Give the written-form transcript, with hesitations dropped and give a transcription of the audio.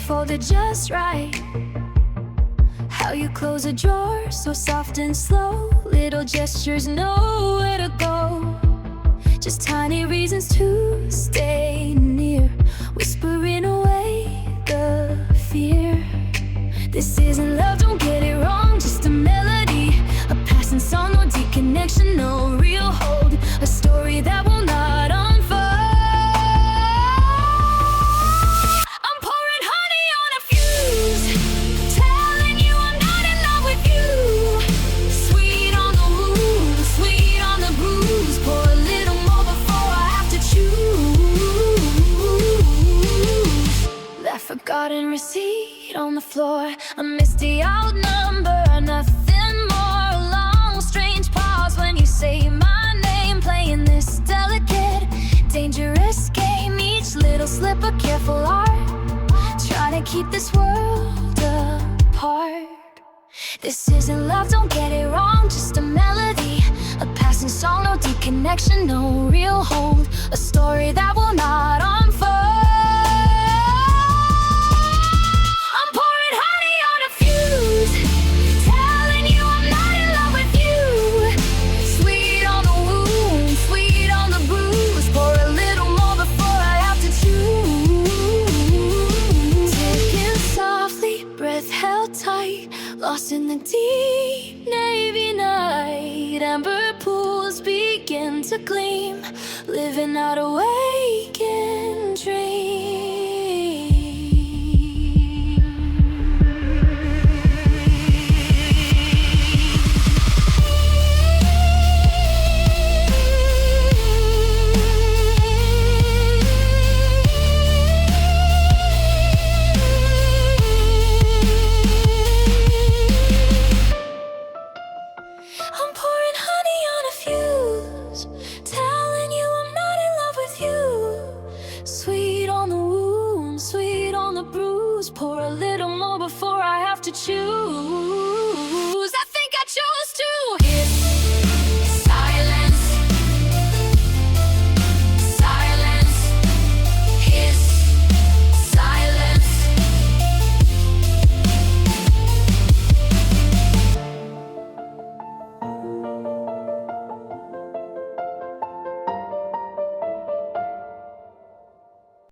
folded just right. How you close a drawer so soft and slow. Little gestures, nowhere to go. Just tiny reasons to stay near, whispering away the fear. This isn't love, don't get it wrong, just a melody, a passing song, no deep connection, no real hold, a story that will not unfold. I'm pouring honey on a fuse, telling you I'm not in love with you. Sweet on the wound, sweet on the bruise. Pour a little more before I have to choose. That forgotten receipt on the floor, a misty out number, nothing more. A long, strange pause when you say my name, playing this delicate, dangerous game. Each little slip a careful art, trying to keep this world apart. This isn't love, don't get it wrong, just a melody, a passing song, no deep connection, no real hold, a story that will not unfold. I'm pouring honey on a fuse, telling you I'm not in love with you. Sweet on the wound, sweet on the bruise. Pour a little more before I have to choose. Ticking softly, breath held tight, lost in the deep navy night. Amber pools begin to gleam, living out a waking dream. I'm pouring honey on a fuse, telling you I'm not in love with you. Sweet on the wound, sweet on the bruise. Pour a little more before I have to choose.